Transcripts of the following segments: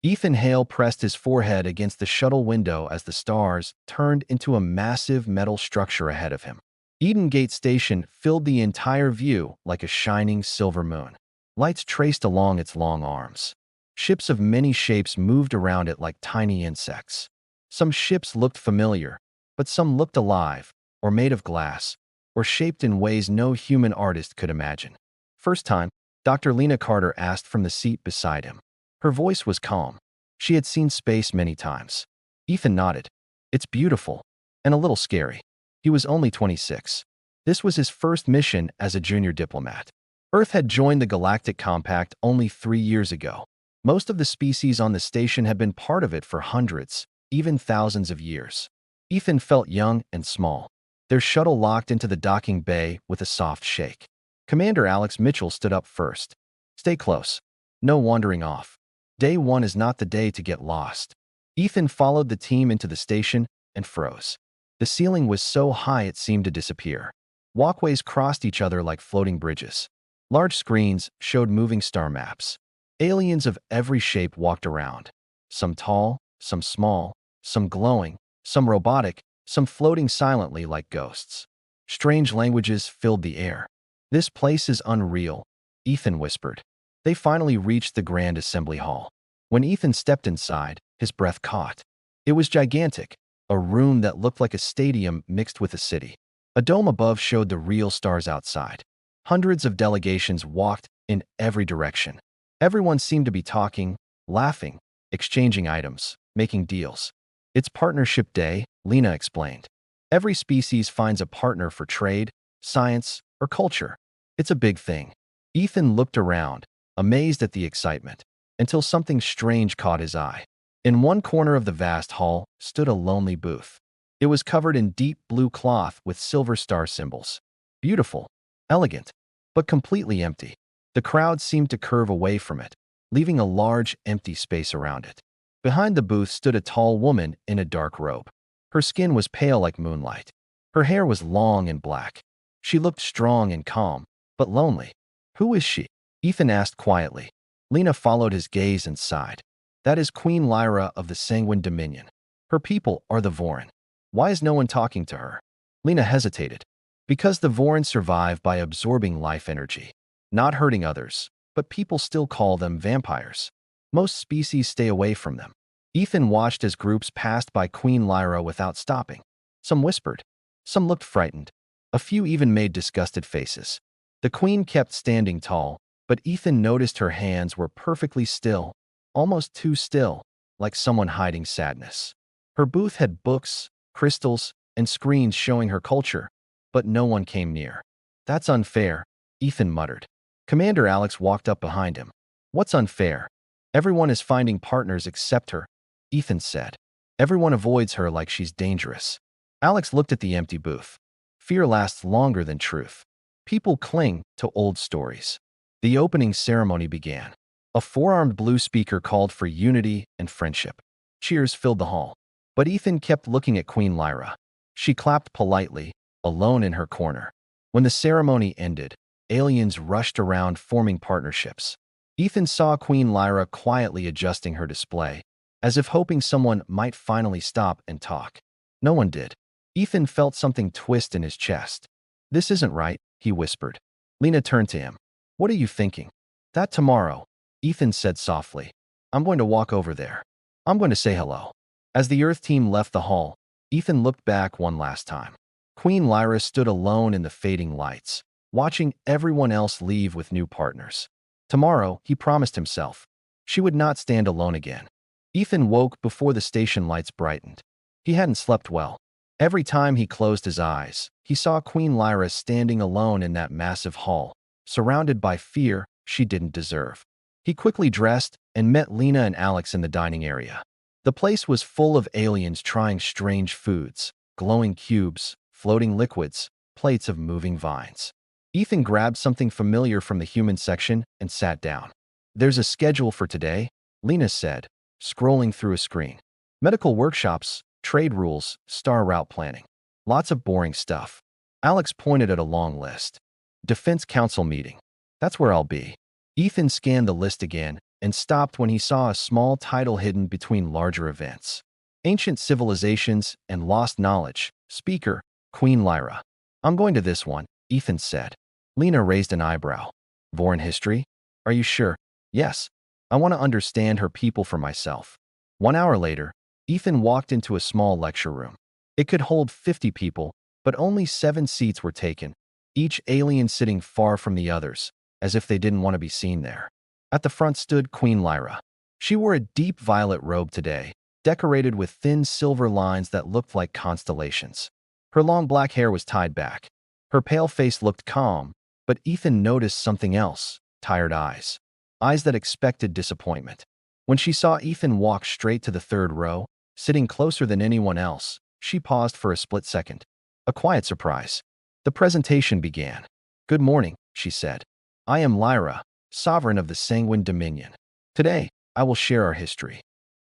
Ethan Hale pressed his forehead against the shuttle window as the stars turned into a massive metal structure ahead of him. Eden Gate Station filled the entire view like a shining silver moon. Lights traced along its long arms. Ships of many shapes moved around it like tiny insects. Some ships looked familiar, but some looked alive, or made of glass, or shaped in ways no human artist could imagine. First time, Dr. Lena Carter asked from the seat beside him. Her voice was calm. She had seen space many times. Ethan nodded. It's beautiful, and a little scary. He was only 26. This was his first mission as a junior diplomat. Earth had joined the Galactic Compact only 3 years ago. Most of the species on the station had been part of it for hundreds, even thousands of years. Ethan felt young and small. Their shuttle locked into the docking bay with a soft shake. Commander Alex Mitchell stood up first. Stay close. No wandering off. Day 1 is not the day to get lost. Ethan followed the team into the station and froze. The ceiling was so high it seemed to disappear. Walkways crossed each other like floating bridges. Large screens showed moving star maps. Aliens of every shape walked around. Some tall, some small, some glowing, some robotic, some floating silently like ghosts. Strange languages filled the air. This place is unreal, Ethan whispered. They finally reached the Grand Assembly Hall. When Ethan stepped inside, his breath caught. It was gigantic, a room that looked like a stadium mixed with a city. A dome above showed the real stars outside. Hundreds of delegations walked in every direction. Everyone seemed to be talking, laughing, exchanging items, making deals. It's partnership day, Lena explained. Every species finds a partner for trade, science, or culture. It's a big thing. Ethan looked around, amazed at the excitement, until something strange caught his eye. In one corner of the vast hall stood a lonely booth. It was covered in deep blue cloth with silver star symbols. Beautiful, elegant, but completely empty. The crowd seemed to curve away from it, leaving a large, empty space around it. Behind the booth stood a tall woman in a dark robe. Her skin was pale like moonlight. Her hair was long and black. She looked strong and calm, but lonely. Who is she? Ethan asked quietly. Lena followed his gaze and sighed. That is Queen Lyra of the Sanguine Dominion. Her people are the Vorin. Why is no one talking to her? Lena hesitated. Because the Vorin survive by absorbing life energy, not hurting others, but people still call them vampires. Most species stay away from them. Ethan watched as groups passed by Queen Lyra without stopping. Some whispered. Some looked frightened. A few even made disgusted faces. The queen kept standing tall, but Ethan noticed her hands were perfectly still, almost too still, like someone hiding sadness. Her booth had books, crystals, and screens showing her culture, but no one came near. That's unfair, Ethan muttered. Commander Alex walked up behind him. What's unfair? Everyone is finding partners except her, Ethan said. Everyone avoids her like she's dangerous. Alex looked at the empty booth. Fear lasts longer than truth. People cling to old stories. The opening ceremony began. A four-armed blue speaker called for unity and friendship. Cheers filled the hall. But Ethan kept looking at Queen Lyra. She clapped politely, alone in her corner. When the ceremony ended, aliens rushed around forming partnerships. Ethan saw Queen Lyra quietly adjusting her display, as if hoping someone might finally stop and talk. No one did. Ethan felt something twist in his chest. This isn't right, he whispered. Lena turned to him. What are you thinking? That tomorrow, Ethan said softly. I'm going to walk over there. I'm going to say hello. As the Earth team left the hall, Ethan looked back one last time. Queen Lyra stood alone in the fading lights, watching everyone else leave with new partners. Tomorrow, he promised himself, she would not stand alone again. Ethan woke before the station lights brightened. He hadn't slept well. Every time he closed his eyes, he saw Queen Lyra standing alone in that massive hall, surrounded by fear she didn't deserve. He quickly dressed and met Lena and Alex in the dining area. The place was full of aliens trying strange foods, glowing cubes, floating liquids, plates of moving vines. Ethan grabbed something familiar from the human section and sat down. There's a schedule for today, Lena said, scrolling through a screen. Medical workshops, trade rules, star route planning. Lots of boring stuff. Alex pointed at a long list. Defense Council meeting. That's where I'll be. Ethan scanned the list again and stopped when he saw a small title hidden between larger events. Ancient Civilizations and Lost Knowledge. Speaker, Queen Lyra. I'm going to this one, Ethan said. Lena raised an eyebrow. Vorin history? Are you sure? Yes. I want to understand her people for myself. 1 hour later, Ethan walked into a small lecture room. It could hold 50 people, but only 7 seats were taken, each alien sitting far from the others, as if they didn't want to be seen there. At the front stood Queen Lyra. She wore a deep violet robe today, decorated with thin silver lines that looked like constellations. Her long black hair was tied back. Her pale face looked calm, but Ethan noticed something else: tired eyes. Eyes that expected disappointment. When she saw Ethan walk straight to the third row, sitting closer than anyone else, she paused for a split second. A quiet surprise. The presentation began. Good morning, she said. I am Lyra, sovereign of the Sanguine Dominion. Today, I will share our history.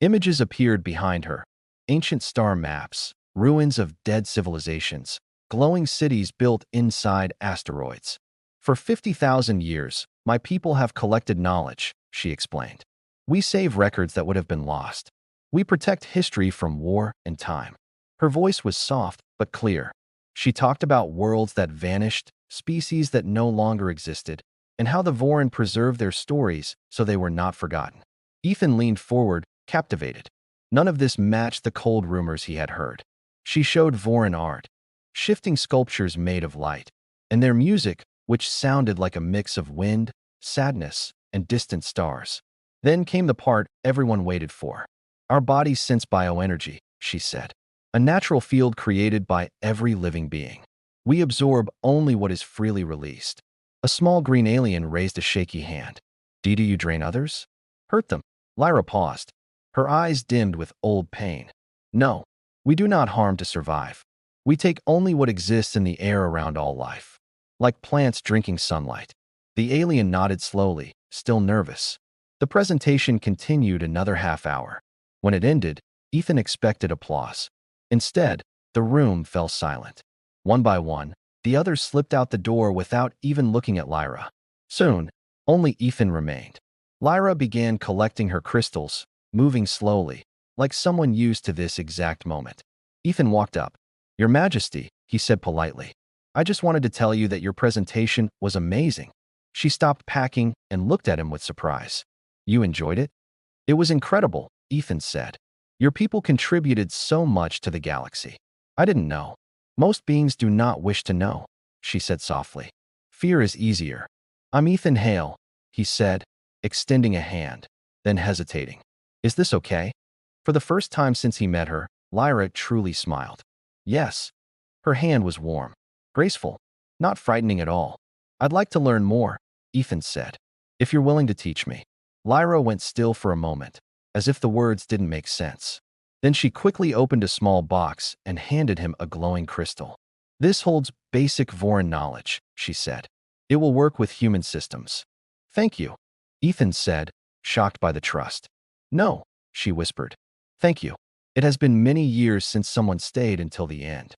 Images appeared behind her. Ancient star maps, ruins of dead civilizations, glowing cities built inside asteroids. For 50,000 years, my people have collected knowledge, she explained. We save records that would have been lost. We protect history from war and time. Her voice was soft but clear. She talked about worlds that vanished, species that no longer existed, and how the Vorin preserved their stories so they were not forgotten. Ethan leaned forward, captivated. None of this matched the cold rumors he had heard. She showed Vorin art, shifting sculptures made of light, and their music, which sounded like a mix of wind, sadness, and distant stars. Then came the part everyone waited for. Our bodies sense bioenergy, she said. A natural field created by every living being. We absorb only what is freely released. A small green alien raised a shaky hand. Do you drain others? Hurt them? Lyra paused. Her eyes dimmed with old pain. No, we do not harm to survive. We take only what exists in the air around all life. Like plants drinking sunlight. The alien nodded slowly, still nervous. The presentation continued another half hour. When it ended, Ethan expected applause. Instead, the room fell silent. One by one, the others slipped out the door without even looking at Lyra. Soon, only Ethan remained. Lyra began collecting her crystals, moving slowly, like someone used to this exact moment. Ethan walked up. Your Majesty, he said politely. I just wanted to tell you that your presentation was amazing. She stopped packing and looked at him with surprise. You enjoyed it? It was incredible, Ethan said. Your people contributed so much to the galaxy. I didn't know. Most beings do not wish to know, she said softly. Fear is easier. I'm Ethan Hale, he said, extending a hand, then hesitating. Is this okay? For the first time since he met her, Lyra truly smiled. Yes. Her hand was warm, graceful, not frightening at all. I'd like to learn more, Ethan said. If you're willing to teach me. Lyra went still for a moment, as if the words didn't make sense. Then she quickly opened a small box and handed him a glowing crystal. This holds basic Vorin knowledge, she said. It will work with human systems. Thank you, Ethan said, shocked by the trust. No, she whispered. Thank you. It has been many years since someone stayed until the end.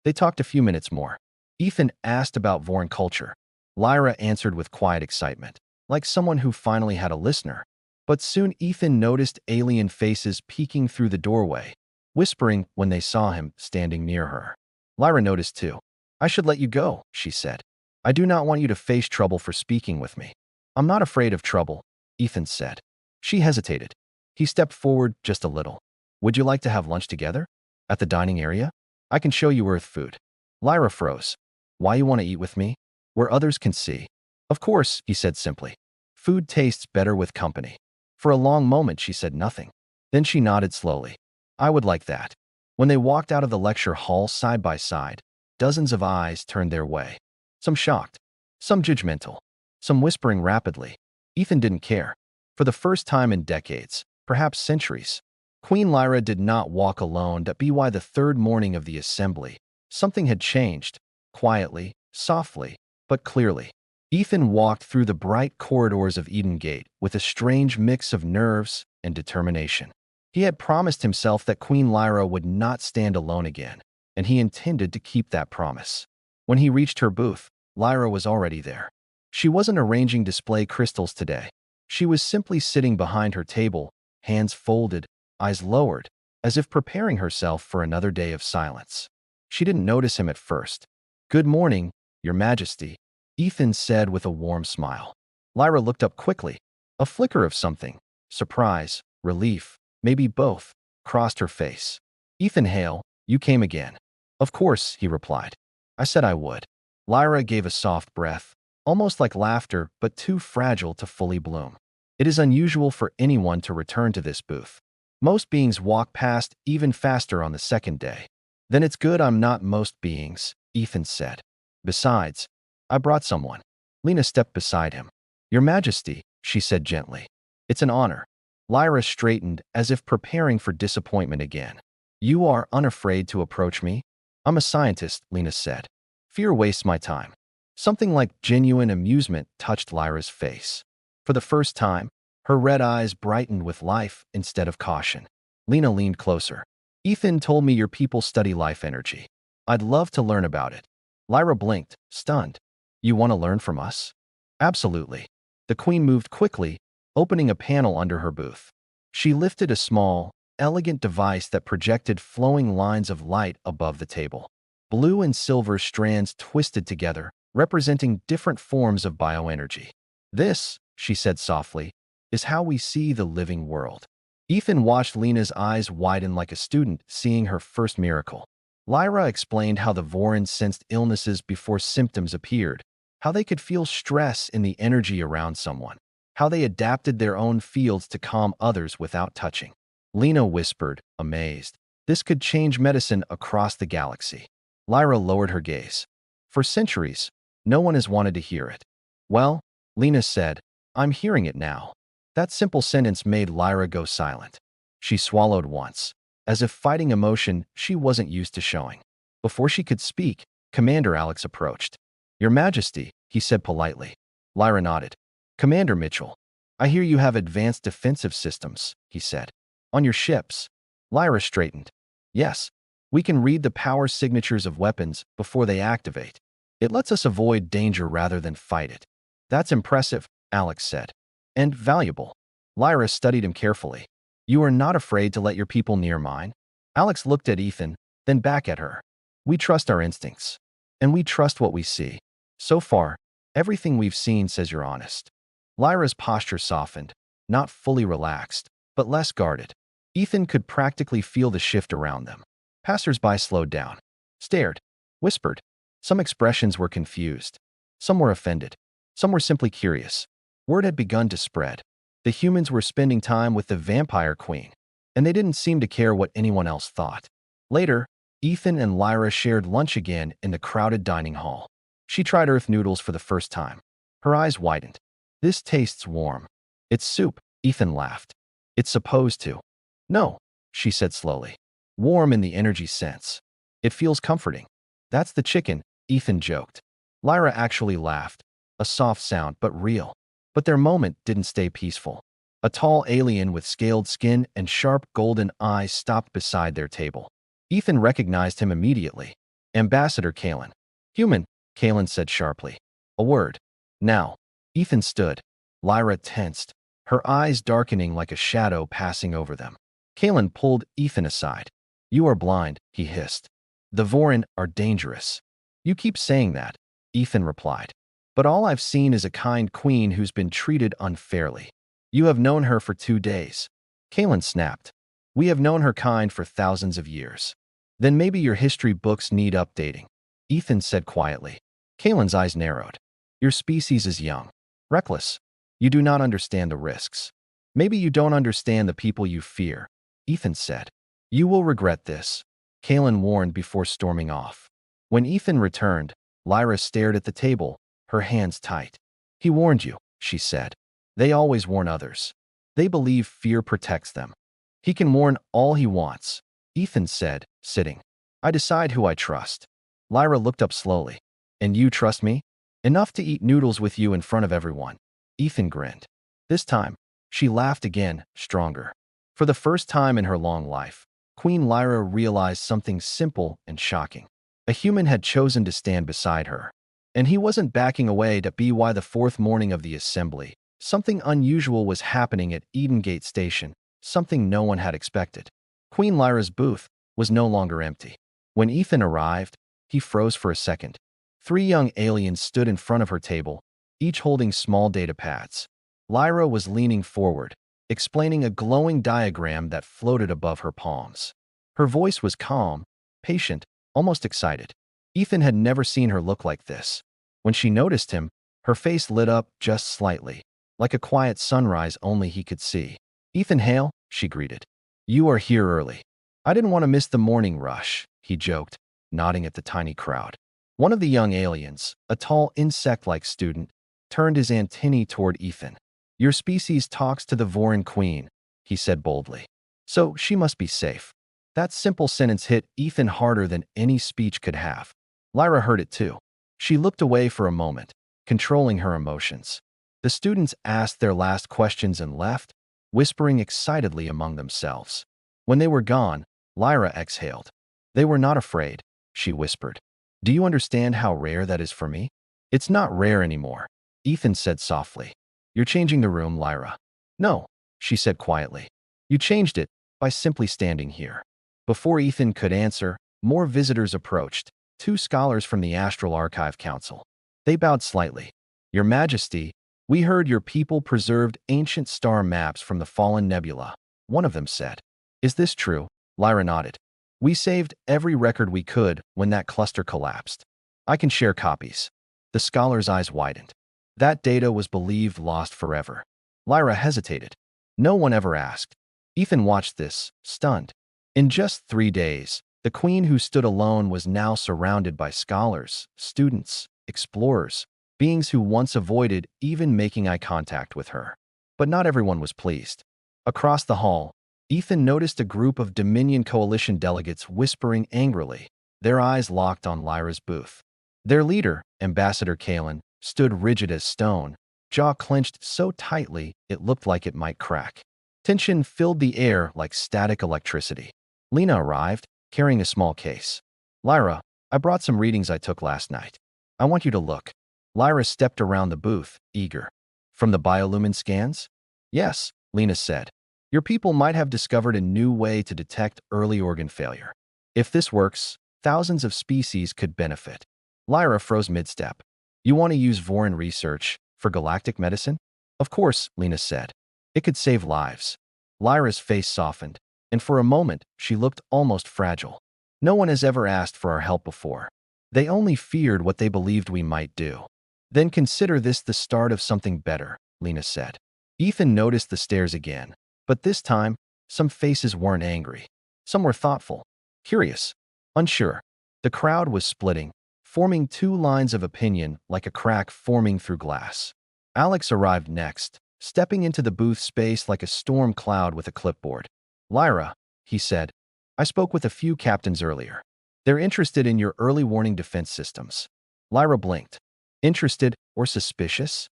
They talked a few minutes more. Ethan asked about Vorin culture. Lyra answered with quiet excitement, like someone who finally had a listener. But soon Ethan noticed alien faces peeking through the doorway, whispering when they saw him standing near her. Lyra noticed too. I should let you go, she said. I do not want you to face trouble for speaking with me. I'm not afraid of trouble, Ethan said. She hesitated. He stepped forward just a little. Would you like to have lunch together? At the dining area? I can show you Earth food. Lyra froze. Why you want to eat with me? Where others can see. Of course, he said simply. Food tastes better with company. For a long moment, she said nothing. Then she nodded slowly. I would like that. When they walked out of the lecture hall side by side, dozens of eyes turned their way. Some shocked, some judgmental, some whispering rapidly. Ethan didn't care. For the first time in decades, perhaps centuries, Queen Lyra did not walk alone. By the third morning of the assembly, something had changed, quietly, softly, but clearly. Ethan walked through the bright corridors of Eden Gate with a strange mix of nerves and determination. He had promised himself that Queen Lyra would not stand alone again, and he intended to keep that promise. When he reached her booth, Lyra was already there. She wasn't arranging display crystals today. She was simply sitting behind her table, hands folded, eyes lowered, as if preparing herself for another day of silence. She didn't notice him at first. "Good morning, Your Majesty," Ethan said with a warm smile. Lyra looked up quickly. A flicker of something, surprise, relief, maybe both, crossed her face. "Ethan Hale, you came again." "Of course," he replied. "I said I would." Lyra gave a soft breath, almost like laughter, but too fragile to fully bloom. It is unusual for anyone to return to this booth. Most beings walk past even faster on the second day. "Then it's good I'm not most beings," Ethan said. "Besides, I brought someone." Lena stepped beside him. "Your Majesty," she said gently. "It's an honor." Lyra straightened as if preparing for disappointment again. "You are unafraid to approach me?" "I'm a scientist," Lena said. "Fear wastes my time." Something like genuine amusement touched Lyra's face. For the first time, her red eyes brightened with life instead of caution. Lena leaned closer. "Ethan told me your people study life energy. I'd love to learn about it." Lyra blinked, stunned. "You want to learn from us?" "Absolutely." The queen moved quickly, opening a panel under her booth. She lifted a small, elegant device that projected flowing lines of light above the table. Blue and silver strands twisted together, representing different forms of bioenergy. "This," she said softly, "is how we see the living world." Ethan watched Lena's eyes widen like a student seeing her first miracle. Lyra explained how the Vorans sensed illnesses before symptoms appeared, how they could feel stress in the energy around someone, how they adapted their own fields to calm others without touching. Lena whispered, amazed, "This could change medicine across the galaxy." Lyra lowered her gaze. "For centuries, no one has wanted to hear it." "Well," Lena said, "I'm hearing it now." That simple sentence made Lyra go silent. She swallowed once, as if fighting emotion she wasn't used to showing. Before she could speak, Commander Alex approached. "Your Majesty," he said politely. Lyra nodded. "Commander Mitchell, I hear you have advanced defensive systems," he said. "On your ships." Lyra straightened. "Yes, we can read the power signatures of weapons before they activate. It lets us avoid danger rather than fight it." "That's impressive," Alex said. "And valuable." Lyra studied him carefully. "You are not afraid to let your people near mine?" Alex looked at Ethan, then back at her. "We trust our instincts. And we trust what we see. So far, everything we've seen says you're honest." Lyra's posture softened, not fully relaxed, but less guarded. Ethan could practically feel the shift around them. Passers-by slowed down, stared, whispered. Some expressions were confused. Some were offended. Some were simply curious. Word had begun to spread. The humans were spending time with the vampire queen, and they didn't seem to care what anyone else thought. Later, Ethan and Lyra shared lunch again in the crowded dining hall. She tried earth noodles for the first time. Her eyes widened. "This tastes warm." "It's soup," Ethan laughed. "It's supposed to." "No," she said slowly. "Warm in the energy sense. It feels comforting." "That's the chicken," Ethan joked. Lyra actually laughed. A soft sound, but real. But their moment didn't stay peaceful. A tall alien with scaled skin and sharp golden eyes stopped beside their table. Ethan recognized him immediately. "Ambassador Kalen." "Human," Kalen said sharply. "A word." "Now." Ethan stood. Lyra tensed, her eyes darkening like a shadow passing over them. Kalen pulled Ethan aside. "You are blind," he hissed. "The Voran are dangerous." "You keep saying that," Ethan replied. "But all I've seen is a kind queen who's been treated unfairly." "You have known her for 2 days." Kalen snapped. "We have known her kind for thousands of years." "Then maybe your history books need updating," Ethan said quietly. Kalen's eyes narrowed. "Your species is young. Reckless. You do not understand the risks. Maybe you don't understand the people you fear," Ethan said. "You will regret this," Kalen warned before storming off. When Ethan returned, Lyra stared at the table, her hands tight. "He warned you," she said. "They always warn others. They believe fear protects them." "He can warn all he wants," Ethan said, sitting. "I decide who I trust." Lyra looked up slowly. "And you trust me?" "Enough to eat noodles with you in front of everyone." Ethan grinned. This time, she laughed again, stronger. For the first time in her long life, Queen Lyra realized something simple and shocking. A human had chosen to stand beside her. And he wasn't backing away to be why the fourth morning of the assembly, Something unusual was happening at Eden Gate Station, something no one had expected. Queen Lyra's booth was no longer empty. When Ethan arrived, he froze for a second. Three young aliens stood in front of her table, each holding small data pads. Lyra was leaning forward, explaining a glowing diagram that floated above her palms. Her voice was calm, patient, almost excited. Ethan had never seen her look like this. When she noticed him, her face lit up just slightly, like a quiet sunrise only he could see. "Ethan Hale," she greeted. "You are here early." "I didn't want to miss the morning rush," he joked, nodding at the tiny crowd. One of the young aliens, a tall insect-like student, turned his antennae toward Ethan. "Your species talks to the Vorin Queen," he said boldly. "So she must be safe." That simple sentence hit Ethan harder than any speech could have. Lyra heard it too. She looked away for a moment, controlling her emotions. The students asked their last questions and left, whispering excitedly among themselves. When they were gone, Lyra exhaled. "They were not afraid," she whispered. "Do you understand how rare that is for me?" "It's not rare anymore," Ethan said softly. "You're changing the room, Lyra." "No," she said quietly. "You changed it by simply standing here." Before Ethan could answer, more visitors approached, two scholars from the Astral Archive Council. They bowed slightly. "Your Majesty, we heard your people preserved ancient star maps from the fallen nebula," one of them said. "Is this true?" Lyra nodded. "We saved every record we could when that cluster collapsed. I can share copies." The scholar's eyes widened. That data was believed lost forever. Lyra hesitated. No one ever asked. Ethan watched this, stunned. In just 3 days, the queen who stood alone was now surrounded by scholars, students, explorers, beings who once avoided even making eye contact with her. But not everyone was pleased. Across the hall, Ethan noticed a group of Dominion Coalition delegates whispering angrily, their eyes locked on Lyra's booth. Their leader, Ambassador Kalen, stood rigid as stone, jaw clenched so tightly it looked like it might crack. Tension filled the air like static electricity. Lena arrived, carrying a small case. "Lyra, I brought some readings I took last night. I want you to look." Lyra stepped around the booth, eager. "From the biolumin scans?" "Yes," Lena said. "Your people might have discovered a new way to detect early organ failure. If this works, thousands of species could benefit." Lyra froze mid-step. "You want to use Vorin research for galactic medicine?" "Of course," Lena said. "It could save lives." Lyra's face softened, and for a moment she looked almost fragile. "No one has ever asked for our help before. They only feared what they believed we might do." "Then consider this the start of something better," Lena said. Ethan noticed the stares again, but this time, some faces weren't angry. Some were thoughtful, curious, unsure. The crowd was splitting, forming two lines of opinion like a crack forming through glass. Alex arrived next, stepping into the booth space like a storm cloud with a clipboard. "Lyra," he said, "I spoke with a few captains earlier. They're interested in your early warning defense systems." Lyra blinked. "Interested or suspicious?"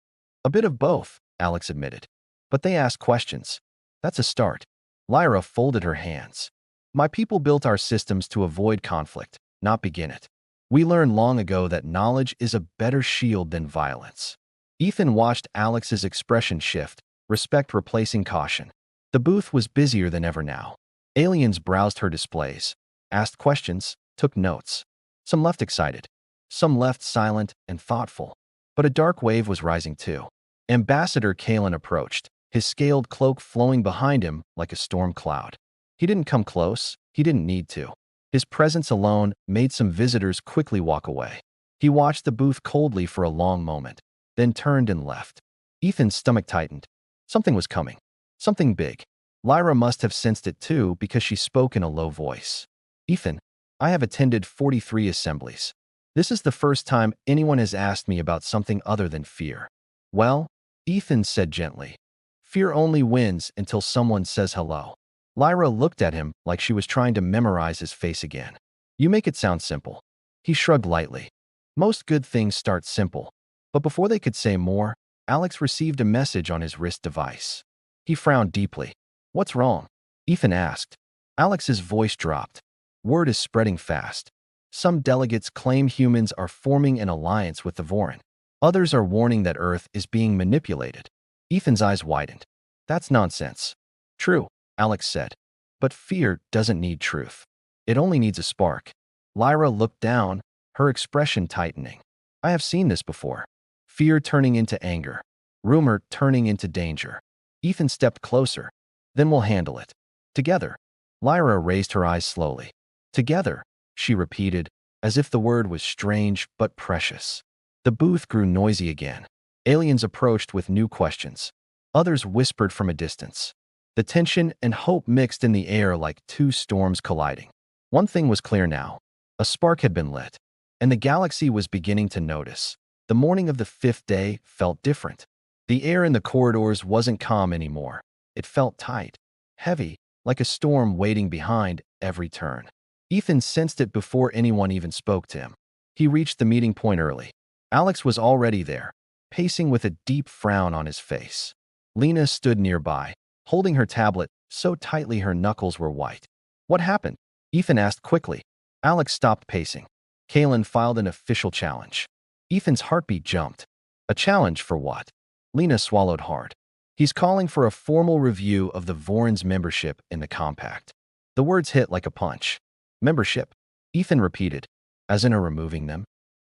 "A bit of both," Alex admitted. "But they ask questions. That's a start." Lyra folded her hands. "My people built our systems to avoid conflict, not begin it. We learned long ago that knowledge is a better shield than violence." Ethan watched Alex's expression shift, respect replacing caution. The booth was busier than ever now. Aliens browsed her displays, asked questions, took notes. Some left excited. Some left silent and thoughtful. But a dark wave was rising too. Ambassador Kalen approached, his scaled cloak flowing behind him like a storm cloud. He didn't come close. He didn't need to. His presence alone made some visitors quickly walk away. He watched the booth coldly for a long moment, then turned and left. Ethan's stomach tightened. Something was coming. Something big. Lyra must have sensed it too because she spoke in a low voice. "Ethan, I have attended 43 assemblies. This is the first time anyone has asked me about something other than fear." "Well," Ethan said gently, "fear only wins until someone says hello." Lyra looked at him like she was trying to memorize his face again. "You make it sound simple." He shrugged lightly. "Most good things start simple." But before they could say more, Alex received a message on his wrist device. He frowned deeply. "What's wrong?" Ethan asked. Alex's voice dropped. "Word is spreading fast. Some delegates claim humans are forming an alliance with the Vorin. Others are warning that Earth is being manipulated." Ethan's eyes widened. That's nonsense. True, Alex said. But fear doesn't need truth. It only needs a spark. Lyra looked down, her expression tightening. I have seen this before. Fear turning into anger. Rumor turning into danger. Ethan stepped closer. Then we'll handle it. Together. Lyra raised her eyes slowly. Together, she repeated, as if the word was strange but precious. The booth grew noisy again. Aliens approached with new questions. Others whispered from a distance. The tension and hope mixed in the air like two storms colliding. One thing was clear now. A spark had been lit, and the galaxy was beginning to notice. The morning of the fifth day felt different. The air in the corridors wasn't calm anymore. It felt tight, heavy, like a storm waiting behind every turn. Ethan sensed it before anyone even spoke to him. He reached the meeting point early. Alex was already there, pacing with a deep frown on his face. Lena stood nearby, holding her tablet so tightly her knuckles were white. What happened? Ethan asked quickly. Alex stopped pacing. Kalen filed an official challenge. Ethan's heartbeat jumped. A challenge for what? Lena swallowed hard. He's calling for a formal review of the Voron's membership in the compact. The words hit like a punch. Membership? Ethan repeated. As in removing them?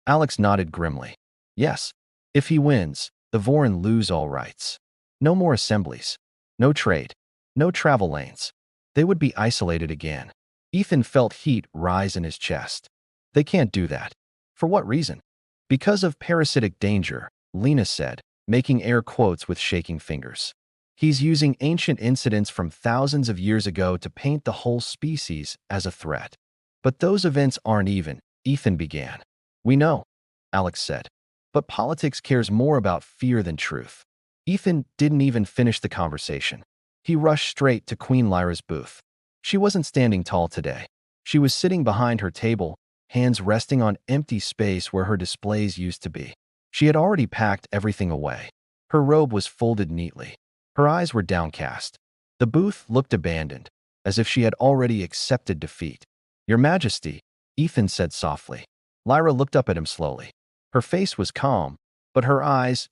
Alex nodded grimly. Yes. If he wins, the Voron lose all rights. No more assemblies. No trade. No travel lanes. They would be isolated again. Ethan felt heat rise in his chest. They can't do that. For what reason? Because of parasitic danger, Lena said, making air quotes with shaking fingers. He's using ancient incidents from thousands of years ago to paint the whole species as a threat. But those events aren't even, Ethan began. We know, Alex said. But politics cares more about fear than truth. Ethan didn't even finish the conversation. He rushed straight to Queen Lyra's booth. She wasn't standing tall today. She was sitting behind her table, hands resting on empty space where her displays used to be. She had already packed everything away. Her robe was folded neatly. Her eyes were downcast. The booth looked abandoned, as if she had already accepted defeat. Your Majesty, Ethan said softly. Lyra looked up at him slowly. Her face was calm, but her eyes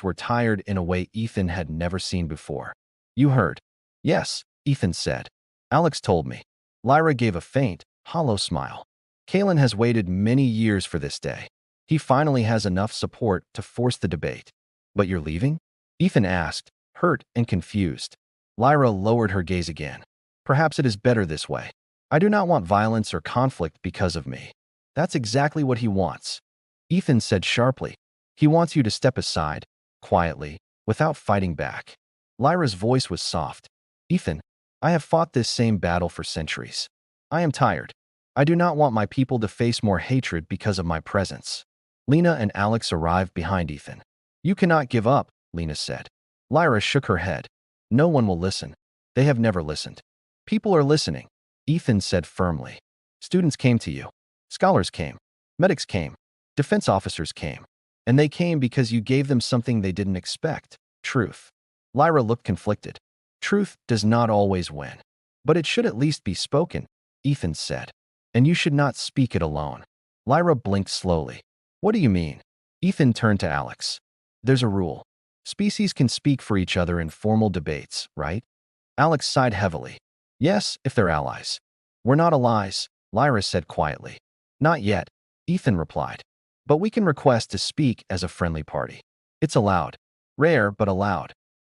were tired in a way Ethan had never seen before. You heard. Yes, Ethan said. Alex told me. Lyra gave a faint, hollow smile. Kalen has waited many years for this day. He finally has enough support to force the debate. But you're leaving? Ethan asked, hurt and confused. Lyra lowered her gaze again. Perhaps it is better this way. I do not want violence or conflict because of me. That's exactly what he wants. Ethan said sharply. He wants you to step aside, quietly, without fighting back. Lyra's voice was soft. Ethan, I have fought this same battle for centuries. I am tired. I do not want my people to face more hatred because of my presence. Lena and Alex arrived behind Ethan. You cannot give up, Lena said. Lyra shook her head. No one will listen. They have never listened. People are listening, Ethan said firmly. Students came to you. Scholars came. Medics came. Defense officers came. And they came because you gave them something they didn't expect. Truth. Lyra looked conflicted. Truth does not always win. But it should at least be spoken, Ethan said. And you should not speak it alone. Lyra blinked slowly. What do you mean? Ethan turned to Alex. There's a rule. Species can speak for each other in formal debates, right? Alex sighed heavily. Yes, if they're allies. We're not allies, Lyra said quietly. Not yet, Ethan replied. But we can request to speak as a friendly party. It's allowed. Rare, but allowed.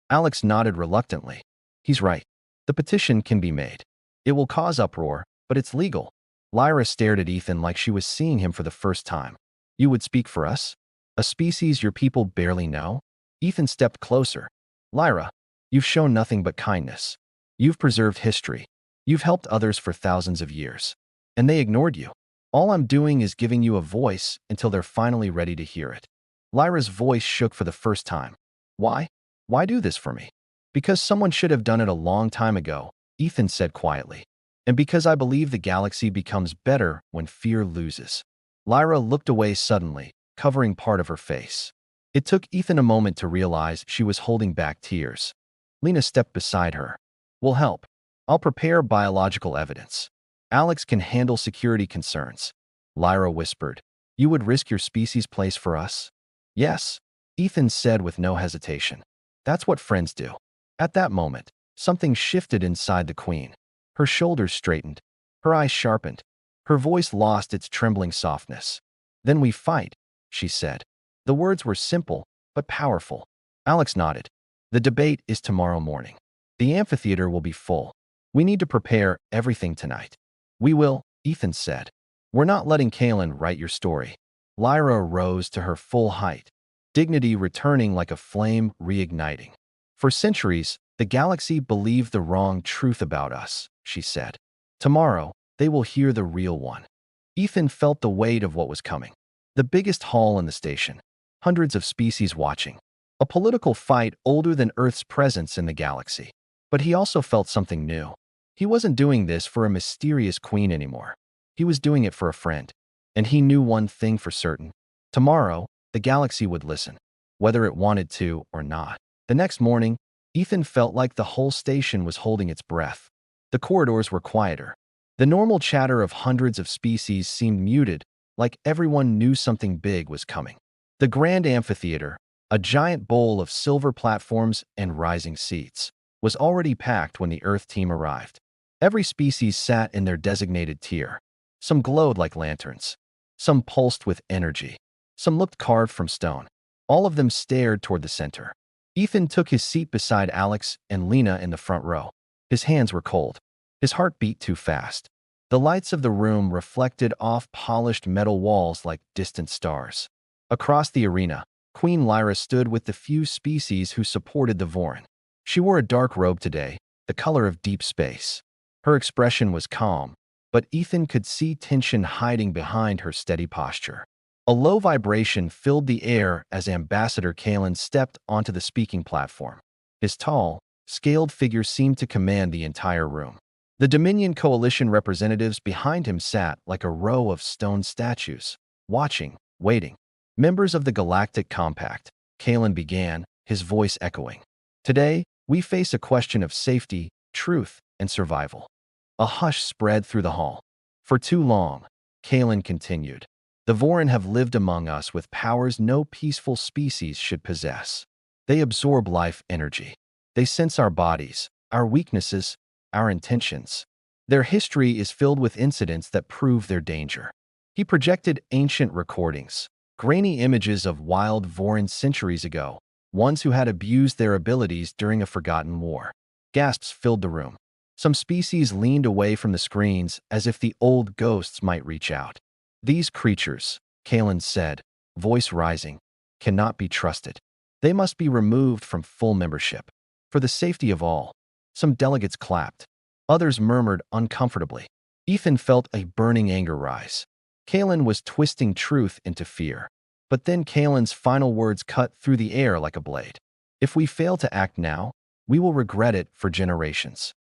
Alex nodded reluctantly. He's right. The petition can be made. It will cause uproar, but it's legal. Lyra stared at Ethan like she was seeing him for the first time. You would speak for us? A species your people barely know? Ethan stepped closer. Lyra, you've shown nothing but kindness. You've preserved history. You've helped others for thousands of years. And they ignored you. All I'm doing is giving you a voice until they're finally ready to hear it. Lyra's voice shook for the first time. Why? Why do this for me? Because someone should have done it a long time ago, Ethan said quietly. And because I believe the galaxy becomes better when fear loses. Lyra looked away suddenly, covering part of her face. It took Ethan a moment to realize she was holding back tears. Lena stepped beside her. We'll help. I'll prepare biological evidence. Alex can handle security concerns. Lyra whispered. You would risk your species' place for us? Yes, Ethan said with no hesitation. That's what friends do. At that moment, something shifted inside the queen. Her shoulders straightened, her eyes sharpened, her voice lost its trembling softness. "Then we fight," she said. The words were simple, but powerful. Alex nodded. "The debate is tomorrow morning. The amphitheater will be full. We need to prepare everything tonight." "We will," Ethan said. "We're not letting Kaelin write your story." Lyra rose to her full height, dignity returning like a flame reigniting. "For centuries, the galaxy believed the wrong truth about us," she said. "Tomorrow, they will hear the real one." Ethan felt the weight of what was coming. The biggest hall in the station, hundreds of species watching. A political fight older than Earth's presence in the galaxy. But he also felt something new. He wasn't doing this for a mysterious queen anymore. He was doing it for a friend. And he knew one thing for certain. Tomorrow, the galaxy would listen, whether it wanted to or not. The next morning, Ethan felt like the whole station was holding its breath. The corridors were quieter. The normal chatter of hundreds of species seemed muted, like everyone knew something big was coming. The grand amphitheater, a giant bowl of silver platforms and rising seats, was already packed when the Earth team arrived. Every species sat in their designated tier. Some glowed like lanterns. Some pulsed with energy. Some looked carved from stone. All of them stared toward the center. Ethan took his seat beside Alex and Lena in the front row. His hands were cold. His heart beat too fast. The lights of the room reflected off polished metal walls like distant stars. Across the arena, Queen Lyra stood with the few species who supported the Vorin. She wore a dark robe today, the color of deep space. Her expression was calm, but Ethan could see tension hiding behind her steady posture. A low vibration filled the air as Ambassador Kaelin stepped onto the speaking platform. His tall, scaled figure seemed to command the entire room. The Dominion Coalition representatives behind him sat like a row of stone statues, watching, waiting. "Members of the Galactic Compact," Kaelin began, his voice echoing. "Today, we face a question of safety, truth, and survival." A hush spread through the hall. "For too long," Kaelin continued, "the Vorin have lived among us with powers no peaceful species should possess. They absorb life energy. They sense our bodies, our weaknesses, our intentions. Their history is filled with incidents that prove their danger." He projected ancient recordings, grainy images of wild Vorin centuries ago, ones who had abused their abilities during a forgotten war. Gasps filled the room. Some species leaned away from the screens as if the old ghosts might reach out. "These creatures," Kaelin said, voice rising, "cannot be trusted. They must be removed from full membership. For the safety of all." Some delegates clapped. Others murmured uncomfortably. Ethan felt a burning anger rise. Kaelin was twisting truth into fear. But then Kaelin's final words cut through the air like a blade. "If we fail to act now, we will regret it for generations."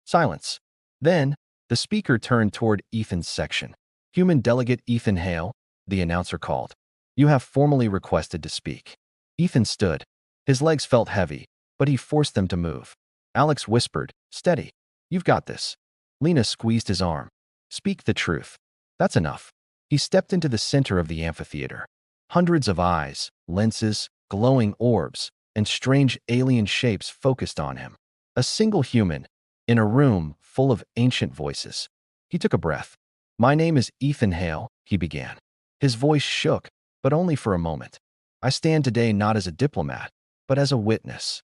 Silence. Then, the speaker turned toward Ethan's section. "Human Delegate Ethan Hale," the announcer called. "You have formally requested to speak." Ethan stood. His legs felt heavy, but he forced them to move. Alex whispered, "Steady. You've got this." Lena squeezed his arm. "Speak the truth." "That's enough." He stepped into the center of the amphitheater. Hundreds of eyes, lenses, glowing orbs, and strange alien shapes focused on him. A single human, in a room full of ancient voices. He took a breath. "My name is Ethan Hale," he began. His voice shook, but only for a moment. "I stand today not as a diplomat, but as a witness."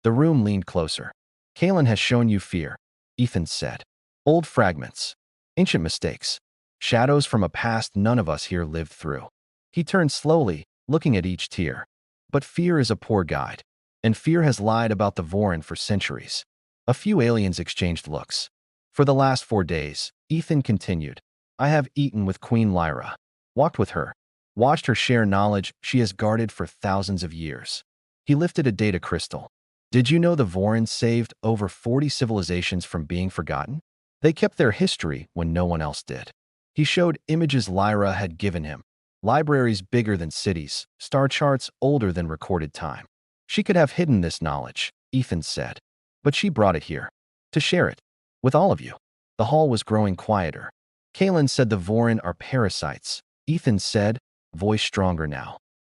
The room leaned closer. "Kaelin has shown you fear," Ethan said. "Old fragments, ancient mistakes, shadows from a past none of us here lived through." He turned slowly, looking at each tier. "But fear is a poor guide, and fear has lied about the Vorin for centuries." A few aliens exchanged looks. "For the last 4 days," Ethan continued, "I have eaten with Queen Lyra, walked with her, watched her share knowledge she has guarded for thousands of years." He lifted a data crystal. "Did you know the Vorin saved over 40 civilizations from being forgotten? They kept their history when no one else did." He showed images Lyra had given him. Libraries bigger than cities, star charts older than recorded time. "She could have hidden this knowledge," Ethan said. "But she brought it here, to share it, with all of you." The hall was growing quieter. Kaelin said the Vorin are parasites, Ethan said, voice stronger now.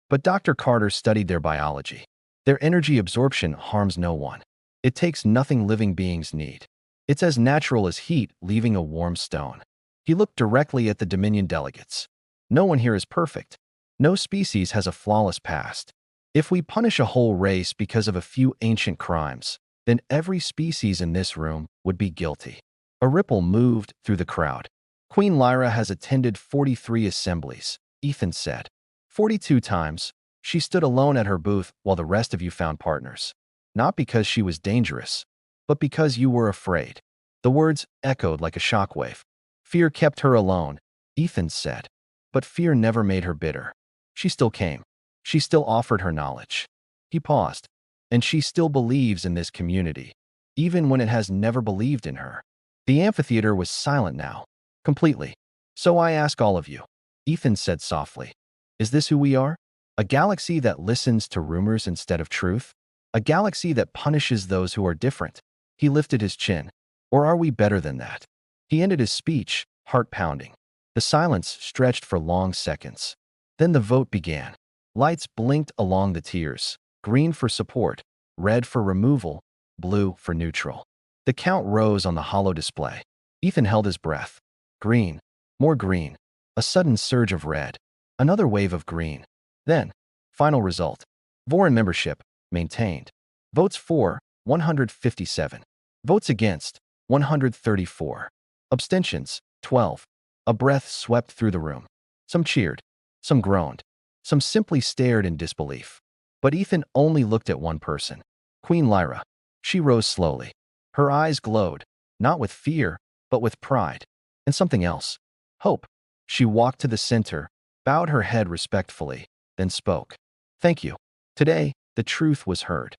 "But Dr. Carter studied their biology. Their energy absorption harms no one. It takes nothing living beings need. It's as natural as heat leaving a warm stone. He looked directly at the Dominion delegates. No one here is perfect. No species has a flawless past. If we punish a whole race because of a few ancient crimes, then every species in this room would be guilty. A ripple moved through the crowd. Queen Lyra has attended 43 assemblies, Ethan said. 42 times. She stood alone at her booth while the rest of you found partners. Not because she was dangerous, but because you were afraid. The words echoed like a shockwave. Fear kept her alone, Ethan said. But fear never made her bitter. She still came. She still offered her knowledge. He paused. And she still believes in this community, even when it has never believed in her. The amphitheater was silent now, completely. So I ask all of you, Ethan said softly, is this who we are? A galaxy that listens to rumors instead of truth? A galaxy that punishes those who are different? He lifted his chin. Or are we better than that? He ended his speech, heart-pounding. The silence stretched for long seconds. Then the vote began. Lights blinked along the tiers. Green for support, red for removal, blue for neutral. The count rose on the hollow display. Ethan held his breath. Green, more green, a sudden surge of red, another wave of green. Then, final result. Voron membership, maintained. Votes for, 157. Votes against, 134. Abstentions, 12. A breath swept through the room. Some cheered, some groaned, some simply stared in disbelief. But Ethan only looked at one person, Queen Lyra. She rose slowly. Her eyes glowed, not with fear, but with pride. And something else. Hope. She walked to the center, bowed her head respectfully, then spoke. Thank you. Today, the truth was heard.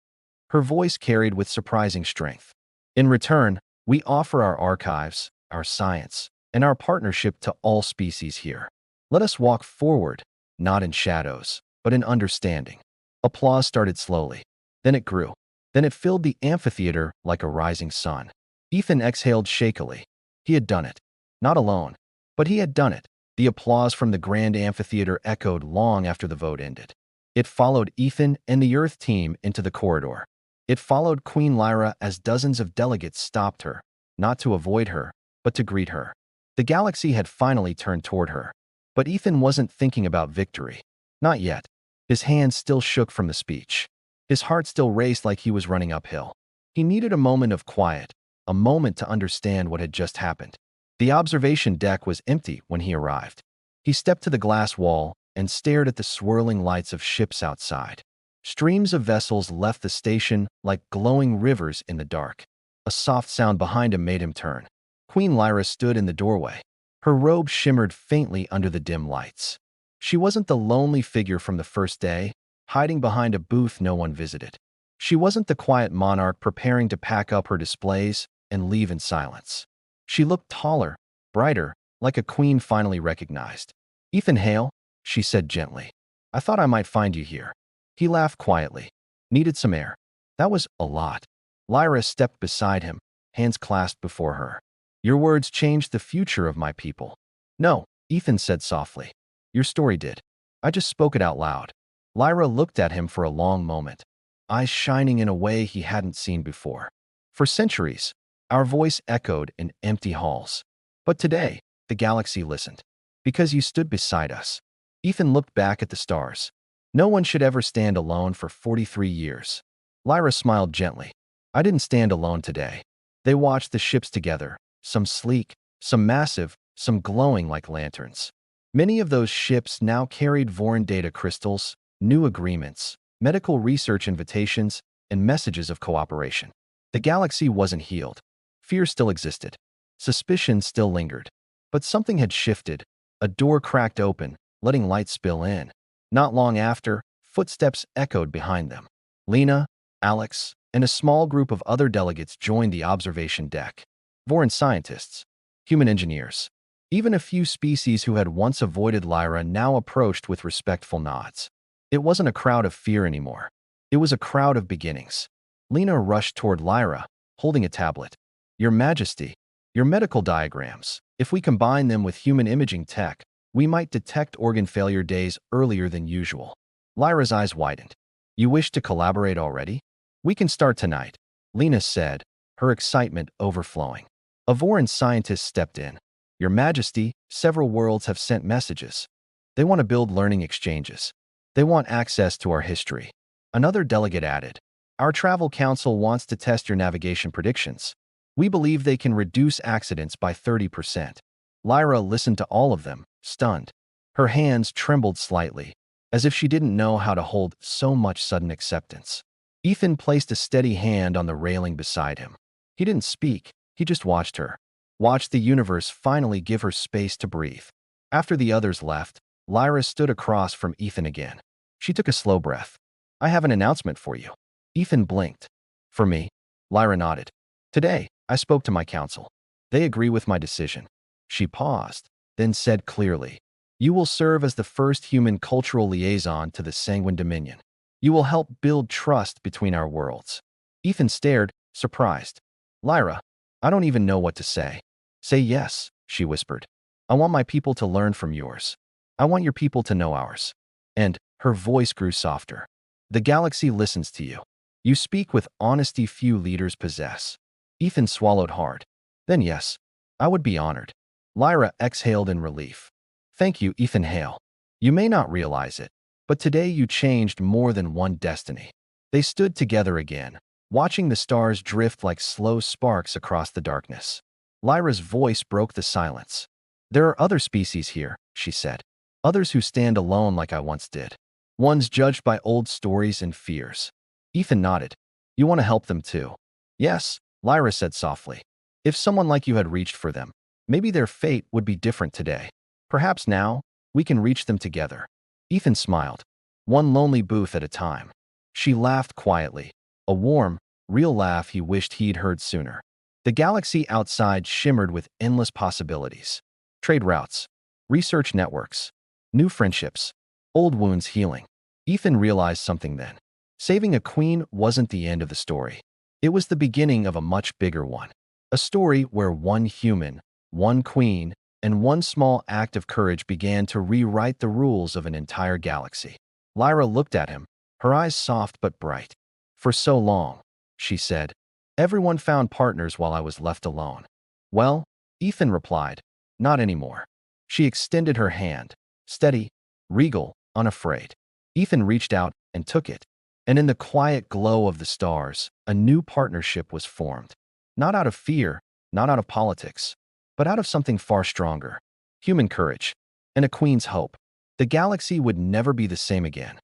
Her voice carried with surprising strength. In return, we offer our archives, our science, and our partnership to all species here. Let us walk forward, not in shadows, but in understanding. Applause started slowly. Then it grew. Then it filled the amphitheater like a rising sun. Ethan exhaled shakily. He had done it. Not alone, but he had done it. The applause from the grand amphitheater echoed long after the vote ended. It followed Ethan and the Earth team into the corridor. It followed Queen Lyra as dozens of delegates stopped her, not to avoid her, but to greet her. The galaxy had finally turned toward her. But Ethan wasn't thinking about victory. Not yet. His hands still shook from the speech. His heart still raced like he was running uphill. He needed a moment of quiet, a moment to understand what had just happened. The observation deck was empty when he arrived. He stepped to the glass wall and stared at the swirling lights of ships outside. Streams of vessels left the station like glowing rivers in the dark. A soft sound behind him made him turn. Queen Lyra stood in the doorway. Her robe shimmered faintly under the dim lights. She wasn't the lonely figure from the first day, hiding behind a booth no one visited. She wasn't the quiet monarch preparing to pack up her displays and leave in silence. She looked taller, brighter, like a queen finally recognized. Ethan Hale, she said gently. I thought I might find you here. He laughed quietly. Needed some air. That was a lot. Lyra stepped beside him, hands clasped before her. Your words changed the future of my people. No, Ethan said softly. Your story did. I just spoke it out loud. Lyra looked at him for a long moment, eyes shining in a way he hadn't seen before. For centuries, our voice echoed in empty halls. But today, the galaxy listened. Because you stood beside us. Ethan looked back at the stars. No one should ever stand alone for 43 years. Lyra smiled gently. I didn't stand alone today. They watched the ships together, some sleek, some massive, some glowing like lanterns. Many of those ships now carried Voron data crystals, new agreements, medical research invitations, and messages of cooperation. The galaxy wasn't healed. Fear still existed. Suspicion still lingered. But something had shifted. A door cracked open, letting light spill in. Not long after, footsteps echoed behind them. Lena, Alex, and a small group of other delegates joined the observation deck. Voron scientists, human engineers. Even a few species who had once avoided Lyra now approached with respectful nods. It wasn't a crowd of fear anymore. It was a crowd of beginnings. Lena rushed toward Lyra, holding a tablet. Your Majesty, your medical diagrams. If we combine them with human imaging tech, we might detect organ failure days earlier than usual. Lyra's eyes widened. You wish to collaborate already? We can start tonight, Lena said, her excitement overflowing. A Voran scientist stepped in. Your Majesty, several worlds have sent messages. They want to build learning exchanges. They want access to our history. Another delegate added, our travel council wants to test your navigation predictions. We believe they can reduce accidents by 30%. Lyra listened to all of them, stunned. Her hands trembled slightly, as if she didn't know how to hold so much sudden acceptance. Ethan placed a steady hand on the railing beside him. He didn't speak, he just watched her. Watched the universe finally give her space to breathe. After the others left, Lyra stood across from Ethan again. She took a slow breath. I have an announcement for you. Ethan blinked. For me? Lyra nodded. Today, I spoke to my council. They agree with my decision. She paused, then said clearly, you will serve as the first human cultural liaison to the Sanguine Dominion. You will help build trust between our worlds. Ethan stared, surprised. Lyra, I don't even know what to say. Say yes, she whispered. I want my people to learn from yours. I want your people to know ours. And her voice grew softer. The galaxy listens to you. You speak with honesty few leaders possess. Ethan swallowed hard. Then yes, I would be honored. Lyra exhaled in relief. Thank you, Ethan Hale. You may not realize it, but today you changed more than one destiny. They stood together again, watching the stars drift like slow sparks across the darkness. Lyra's voice broke the silence. There are other species here, she said. Others who stand alone like I once did. Ones judged by old stories and fears. Ethan nodded. You want to help them too? Yes, Lyra said softly. If someone like you had reached for them, maybe their fate would be different today. Perhaps now, we can reach them together. Ethan smiled. One lonely booth at a time. She laughed quietly. A warm, real laugh he wished he'd heard sooner. The galaxy outside shimmered with endless possibilities. Trade routes, research networks, new friendships, old wounds healing. Ethan realized something then. Saving a queen wasn't the end of the story. It was the beginning of a much bigger one. A story where one human, one queen, and one small act of courage began to rewrite the rules of an entire galaxy. Lyra looked at him, her eyes soft but bright. For so long, she said, everyone found partners while I was left alone. Well, Ethan replied, not anymore. She extended her hand, steady, regal, unafraid. Ethan reached out and took it. And in the quiet glow of the stars, a new partnership was formed. Not out of fear, not out of politics, but out of something far stronger. Human courage and a queen's hope. The galaxy would never be the same again.